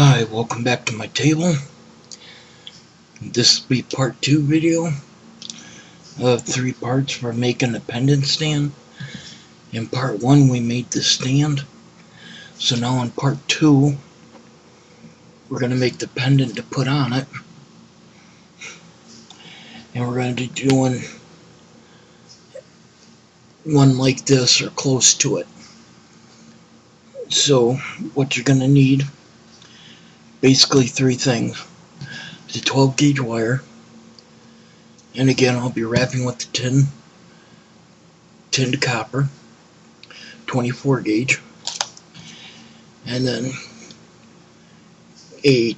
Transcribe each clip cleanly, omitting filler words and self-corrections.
Hi, welcome back to my table. This will be part 2 video of 3 parts for making a pendant stand. In part 1 we made the stand. So now in part 2 we're going to make the pendant to put on it. And we're going to be doing one like this or close to it. So what you're going to need, basically 3 things. The 12 gauge wire, and again I'll be wrapping with the tinned copper, 24 gauge, and then a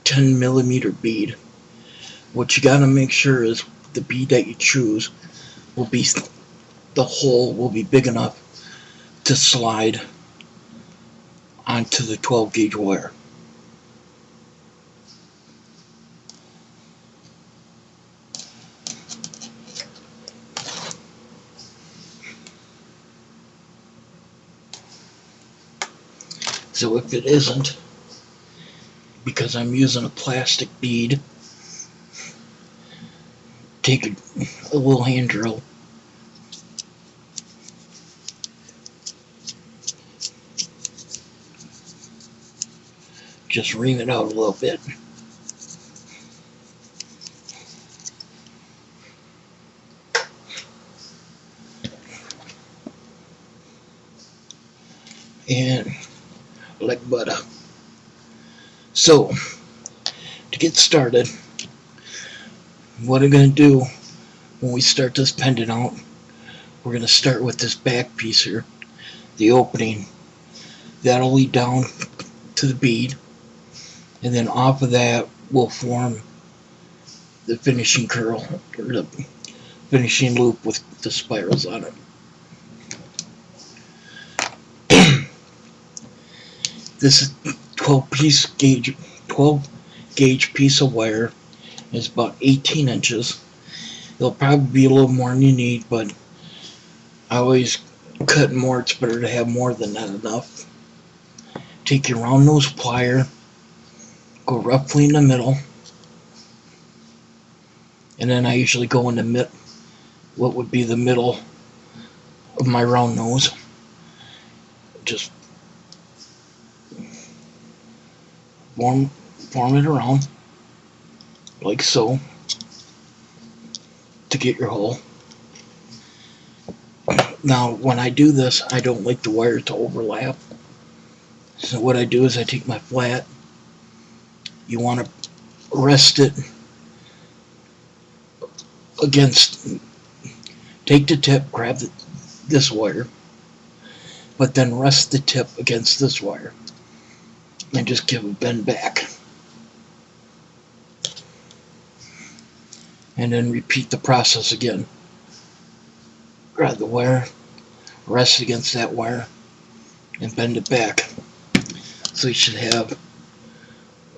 10 millimeter bead. What you gotta make sure is the bead that you choose will be, the hole will be big enough to slide onto the 12 gauge wire. So if it isn't, because I'm using a plastic bead, take a little hand drill, just ream it out a little bit. And like butter. So, to get started, what I'm going to do when we start this pendant out, we're going to start with this back piece here, the opening. That'll lead down to the bead, and then off of that we'll form the finishing curl, or the finishing loop with the spirals on it. This 12 gauge piece of wire is about 18 inches. It'll probably be a little more than you need, but I always cut more. It's better to have more than that enough. Take your round nose plier, go roughly in the middle, and then I usually go in the what would be the middle of my round nose. Just form it around like so to get your hole. Now when I do this, I don't like the wire to overlap, so what I do is I take my flat, you want to rest it against, take the tip, grab this wire, but then rest the tip against this wire and just give a bend back, and then repeat the process again. Grab the wire, rest against that wire, and bend it back. So you should have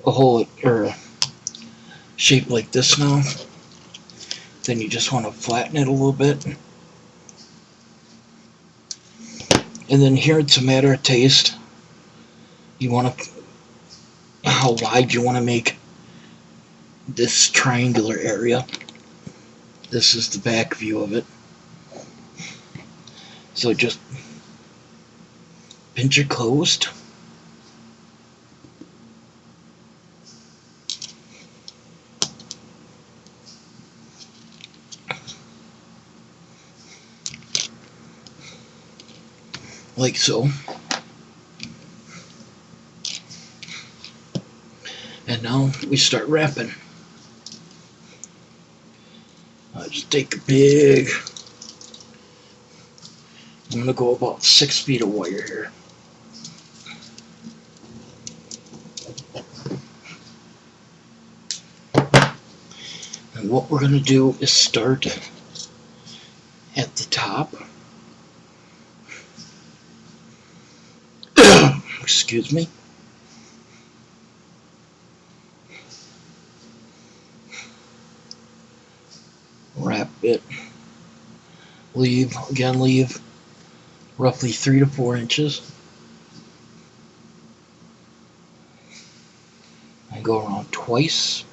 a hole or a shape like this now. Then you just want to flatten it a little bit. And then here it's a matter of taste. You want to, how wide you want to make this triangular area. This is the back view of it. So just pinch it closed. Like so. And now we start wrapping. I'll just take a big, I'm going to go about 6 feet of wire here. And what we're going to do is start at the top. Excuse me. Wrap it. Leave roughly 3 to 4 inches. go around twice.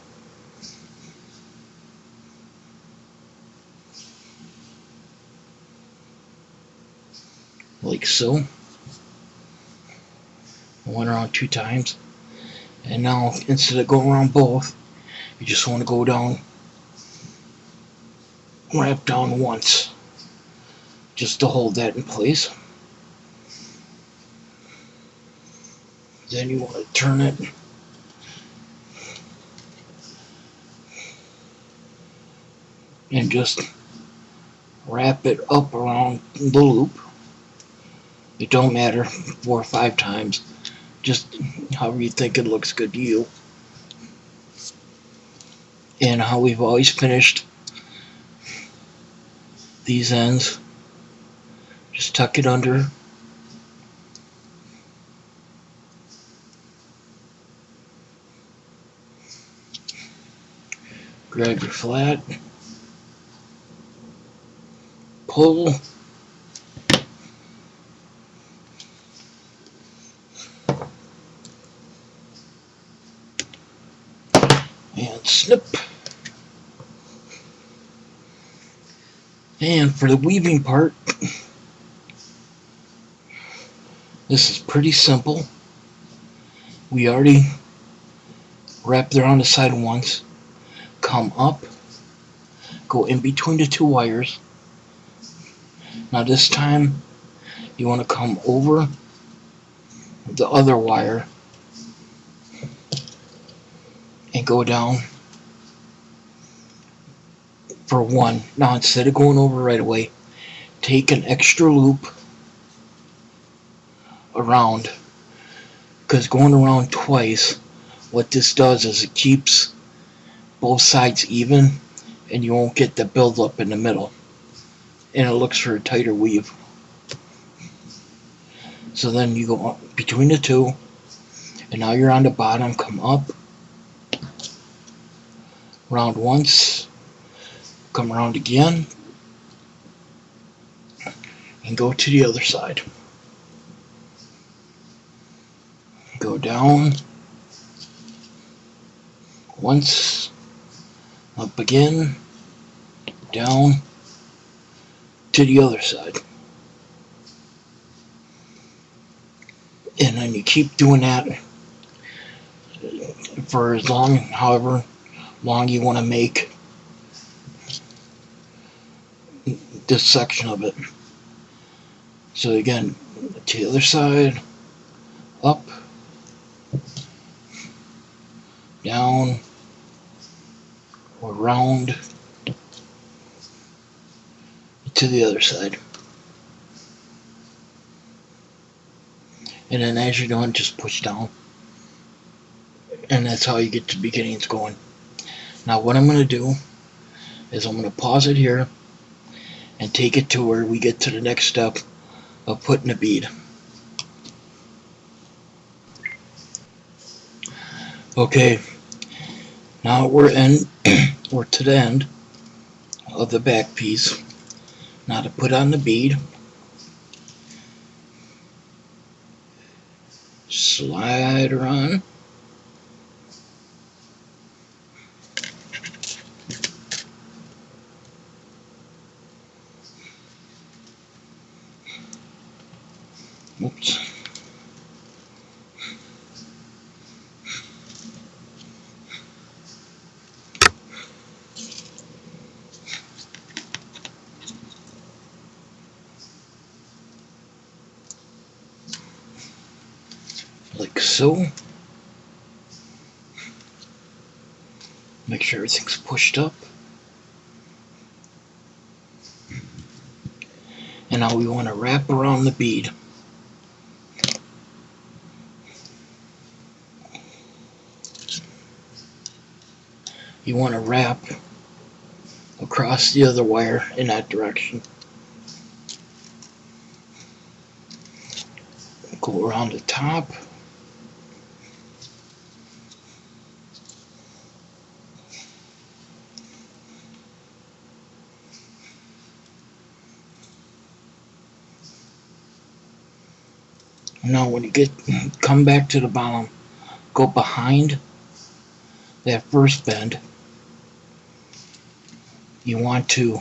Like so. I went around 2 times. And now, instead of going around both, you just want to go down, wrap down once, just to hold that in place. Then you want to turn it and just wrap it up around the loop. It don't matter, 4 or 5 times, just however you think it looks good to you. And how we've always finished these ends, just tuck it under, grab your flat, pull, and snip. And for the weaving part, this is pretty simple. We already wrapped around the side once, come up, go in between the 2 wires. Now this time you want to come over the other wire and go down for 1. Now instead of going over right away, take an extra loop around, because going around twice, what this does is it keeps both sides even and you won't get the buildup in the middle, and it looks for a tighter weave. So then you go up between the 2, and now you're on the bottom, come up, round once, come around again, and go to the other side. Go down once, up again, down to the other side. And then you keep doing that for as long, however long you want to make this section of it. So again, to the other side, up, down, or round to the other side. And then as you're doing, just push down. And that's how you get the beginnings going. Now what I'm going to do is I'm going to pause it here and take it to where we get to the next step of putting a bead. Okay, now we're to the end of the back piece. Now to put on the bead, slide her on. Oops. Like so. Make sure everything's pushed up. And now we want to wrap around the bead. You want to wrap across the other wire in that direction. Go around the top. Now when you come back to the bottom, go behind that first bend, you want to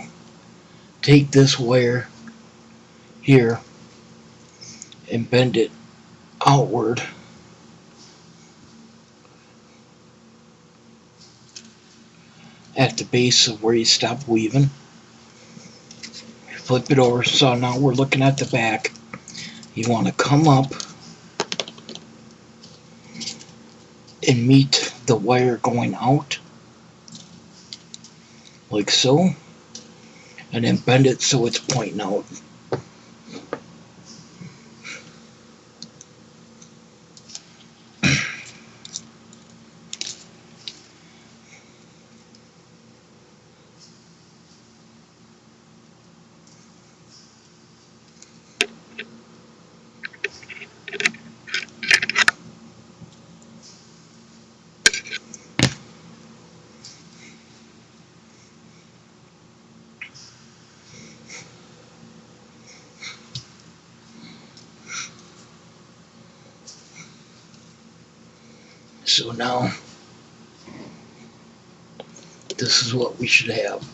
take this wire here and bend it outward at the base of where you stop weaving. Flip it over, so now we're looking at the back. You want to come up and meet the wire going out, like so, and then bend it so it's pointing out. So now, this is what we should have.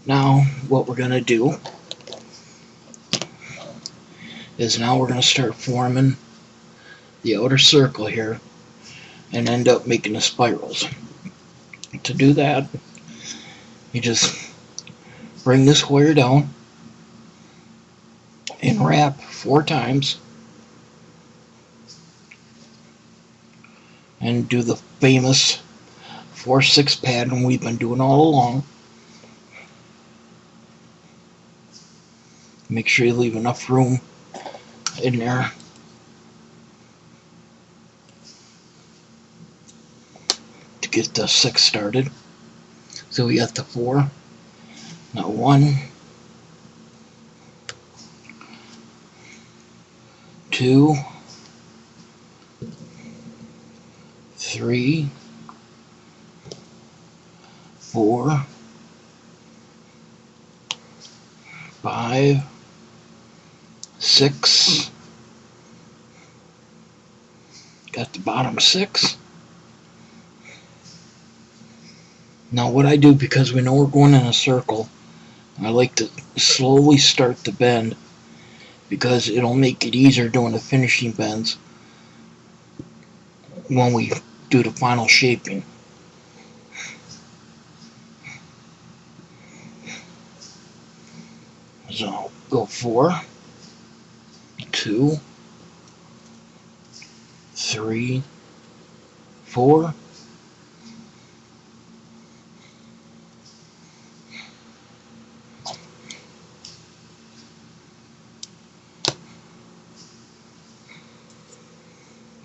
Now, what we're going to do is now we're going to start forming the outer circle here and end up making the spirals. To do that, you just bring this wire down and wrap 4 times and do the famous 4-6 pattern we've been doing all along. Make sure you leave enough room in there to get the 6 started. So we got the 4. Now 1, 2, 3, 4, 5, 6. Got the bottom 6. Now what I do, because we know we're going in a circle, I like to slowly start the bend because it'll make it easier doing the finishing bends when we do the final shaping. So go 4, 2, 3, 4.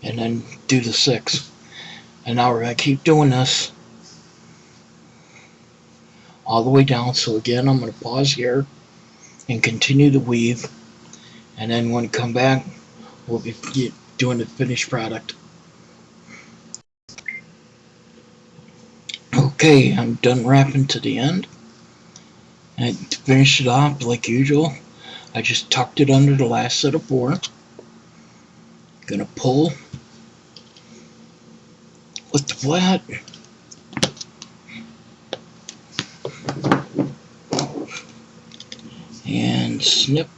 And then do the 6. And now we're going to keep doing this all the way down. So again, I'm going to pause here and continue to weave. And then when we come back, we'll be doing the finished product. Okay, I'm done wrapping to the end. And to finish it off, like usual, I just tucked it under the last set of 4. Gonna pull with the flat. And snip.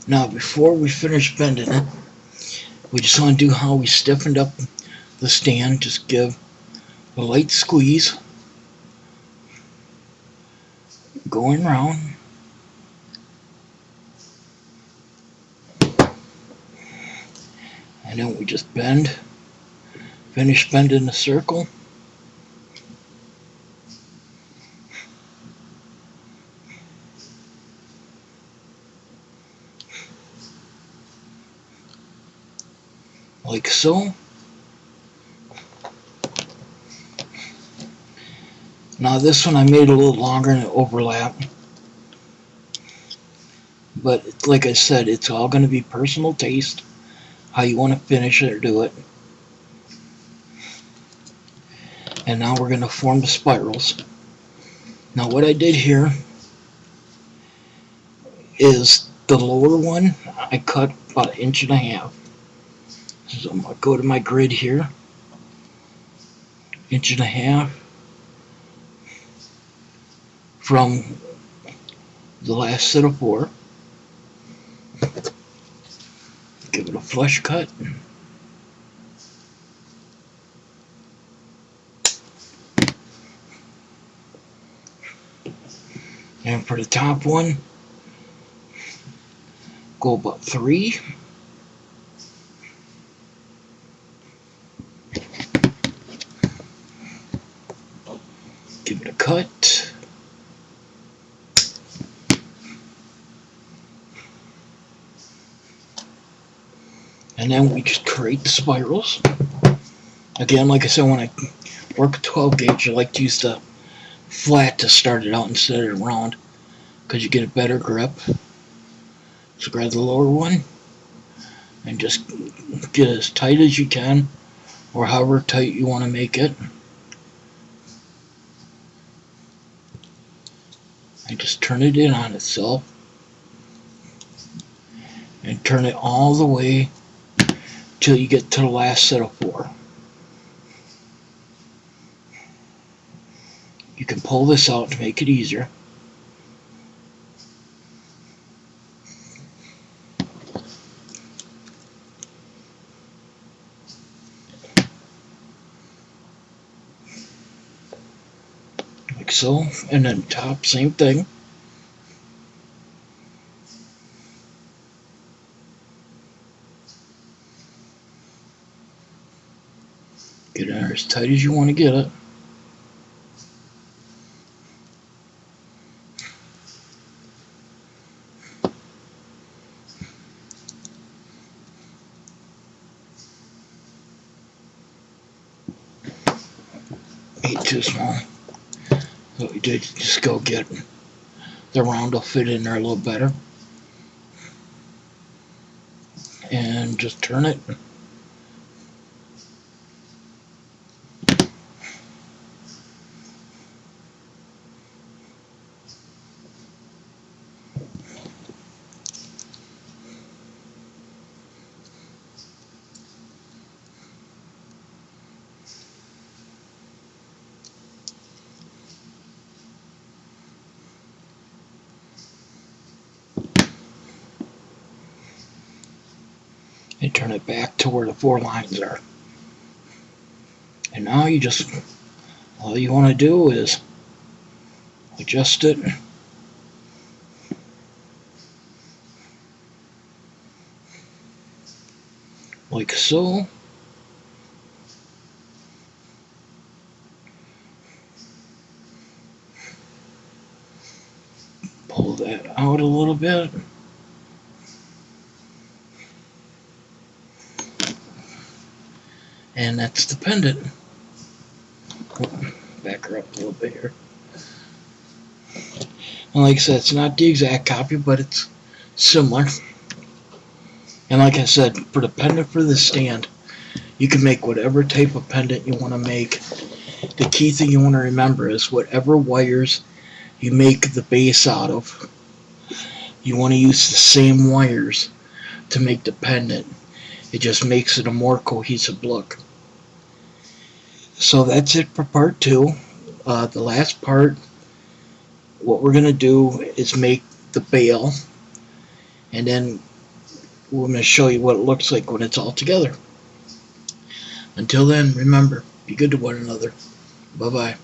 Now before we finish bending it, we just want to do how we stiffened up the stand. Just give a light squeeze going around. And then we just bend, finish bending the circle. Like so. Now this one I made a little longer and it overlapped. But like I said, it's all going to be personal taste, how you want to finish it or do it. And now we're going to form the spirals. Now what I did here is the lower one I cut about 1.5 inches. So I'm going to go to my grid here, 1.5 inches from the last set of 4. Give it a flush cut. And for the top one, go about 3. Give it a cut. And then we just create the spirals. Again, like I said, when I work a 12 gauge, I like to use the flat to start it out instead of round, because you get a better grip. So grab the lower one and just get as tight as you can, or however tight you want to make it. And just turn it in on itself and turn it all the way till you get to the last set of 4. You can pull this out to make it easier. Like so, and then top, same thing. Get in there as tight as you want to get it. Ain't too small. What we did, just go get the round will fit in there a little better. And just turn it. And turn it back to where the 4 lines are. And now you just, all you want to do is adjust it. Like so. Pull that out a little bit. And that's the pendant. Back her up a little bit here. And like I said, it's not the exact copy, but it's similar. And like I said, for the pendant for the stand, you can make whatever type of pendant you want to make. The key thing you want to remember is whatever wires you make the base out of, you want to use the same wires to make the pendant. It just makes it a more cohesive look. So that's it for part 2. The last part, what we're going to do is make the bail, and then we're going to show you what it looks like when it's all together. Until then, remember, be good to one another. Bye-bye.